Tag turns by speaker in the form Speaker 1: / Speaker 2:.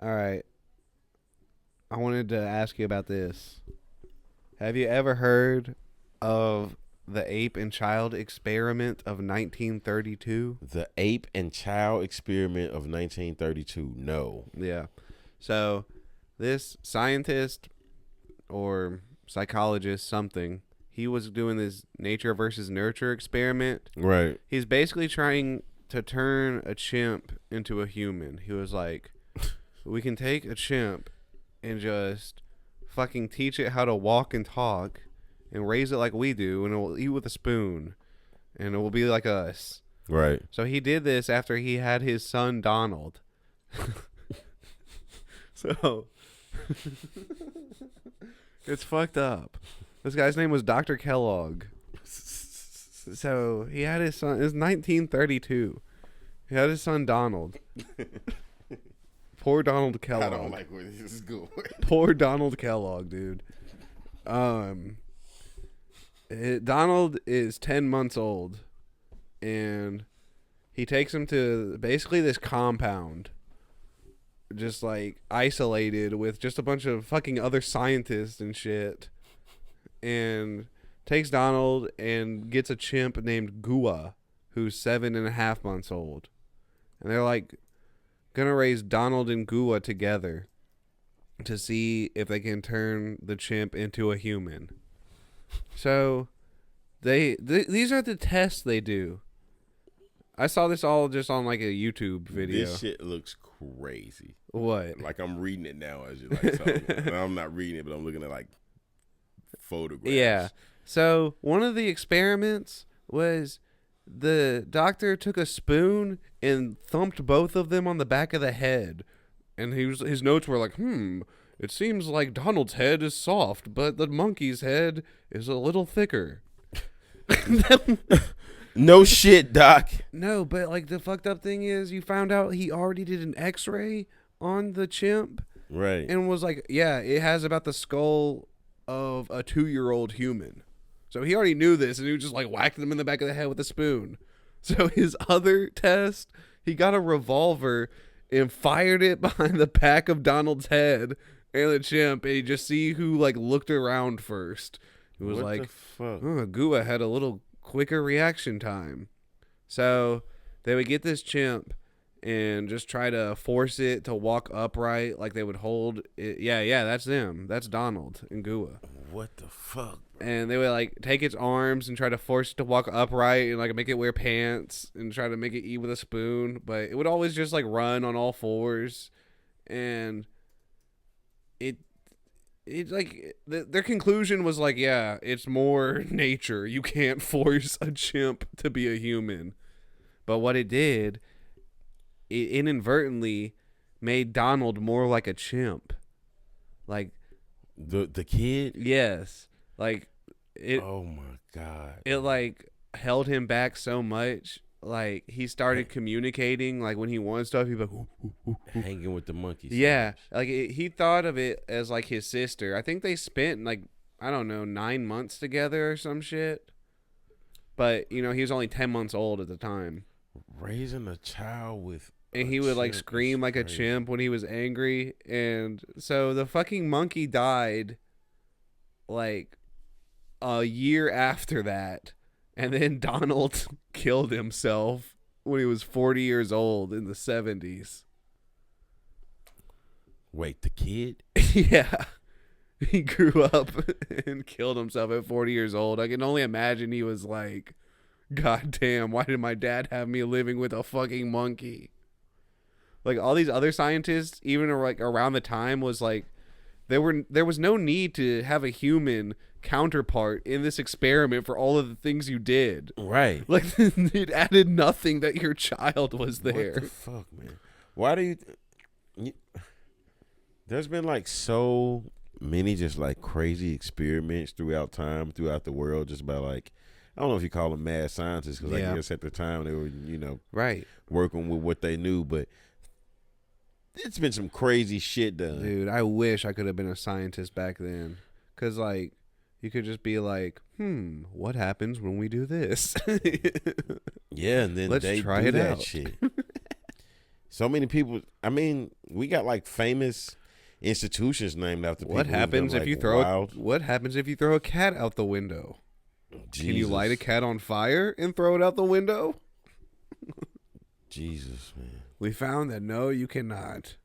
Speaker 1: All right. I wanted to ask you about this. Have you ever heard of the Ape and Child Experiment of 1932?
Speaker 2: The Ape and Child Experiment of 1932. No.
Speaker 1: Yeah. So, this scientist or psychologist, something, he was doing this nature versus nurture experiment.
Speaker 2: Right.
Speaker 1: He's basically trying to turn a chimp into a human. He was like, we can take a chimp and just fucking teach it how to walk and talk and raise it like we do, and it will eat with a spoon and it will be like us.
Speaker 2: Right.
Speaker 1: So he did this after he had his son Donald. So it's fucked up. This guy's name was Dr. Kellogg. So he had his son. It was 1932. He had his son Donald. Poor Donald Kellogg.
Speaker 2: I don't like where this is going.
Speaker 1: Poor Donald Kellogg, dude. Donald is 10 months old, and he takes him to basically this compound, just like isolated with just a bunch of fucking other scientists and shit, and takes Donald and gets a chimp named Gua, who's 7.5 months old, and they're like gonna raise Donald and Gua together to see if they can turn the chimp into a human. So these are the tests they do. I saw this all just on like a YouTube video.
Speaker 2: This shit looks crazy.
Speaker 1: What?
Speaker 2: Like I'm reading it now as you like talking. I'm not reading it, but I'm looking at like photographs.
Speaker 1: Yeah. So one of the experiments was the doctor took a spoon and thumped both of them on the back of the head, and his notes were like, it seems like Donald's head is soft, but the monkey's head is a little thicker.
Speaker 2: No shit, Doc.
Speaker 1: No, but like the fucked up thing is you found out he already did an x-ray on the chimp.
Speaker 2: Right.
Speaker 1: And was like, yeah, it has about the skull of a 2-year-old human. So he already knew this, and he was just like whacked them in the back of the head with a spoon. So his other test, he got a revolver and fired it behind the back of Donald's head and the chimp, and he just see who like looked around first. It was
Speaker 2: what
Speaker 1: like,
Speaker 2: the fuck?
Speaker 1: oh, Gua had a little quicker reaction time. So they would get this chimp and just try to force it to walk upright, like they would hold it. Yeah, that's them. That's Donald and Gua.
Speaker 2: What the fuck?
Speaker 1: And they would like take its arms and try to force it to walk upright and like make it wear pants and try to make it eat with a spoon, but it would always just like run on all fours. And it like their conclusion was like, yeah, it's more nature. You can't force a chimp to be a human. But what it did, it inadvertently made Donald more like a chimp. Like
Speaker 2: The kid?
Speaker 1: yes, like it.
Speaker 2: Oh my god.
Speaker 1: It like held him back so much. Like he started communicating. Like when he wanted stuff, he'd be like, "Ooh, ooh, ooh."
Speaker 2: Hanging with the monkeys.
Speaker 1: Yeah. Like he thought of it as like his sister. I think they spent like, I don't know, 9 months together or some shit. But you know, he was only 10 months old at the time.
Speaker 2: Raising a child with
Speaker 1: And
Speaker 2: a
Speaker 1: he would like
Speaker 2: chimp
Speaker 1: scream
Speaker 2: is
Speaker 1: like a
Speaker 2: crazy.
Speaker 1: chimp when he was angry. And so the fucking monkey died like a year after that. And then Donald killed himself when he was 40 years old in the 70s.
Speaker 2: Wait, the kid?
Speaker 1: Yeah. He grew up and killed himself at 40 years old. I can only imagine he was like, God damn, why did my dad have me living with a fucking monkey? Like all these other scientists, even like around the time, was like, there was no need to have a human counterpart in this experiment for all of the things you did.
Speaker 2: Right.
Speaker 1: Like it added nothing that your child was
Speaker 2: What
Speaker 1: there.
Speaker 2: the fuck, man? Why do you there's been like so many just like crazy experiments throughout time, throughout the world, just about like, I don't know if you call them mad scientists, because
Speaker 1: Yeah.
Speaker 2: I guess at the time they were,
Speaker 1: Right.
Speaker 2: working with what they knew, but it's been some crazy shit done.
Speaker 1: Dude, I wish I could have been a scientist back then. Because, like, you could just be like, what happens when we do this?
Speaker 2: Yeah, and then
Speaker 1: Let's
Speaker 2: they
Speaker 1: try
Speaker 2: do
Speaker 1: it
Speaker 2: that
Speaker 1: out.
Speaker 2: shit. So many people. I mean, we got like famous institutions named after people.
Speaker 1: What happens if you throw?
Speaker 2: Wild.
Speaker 1: What happens if you throw a cat out the window?
Speaker 2: Jesus.
Speaker 1: Can you light a cat on fire and throw it out the window?
Speaker 2: Jesus, man.
Speaker 1: We found that no, you cannot.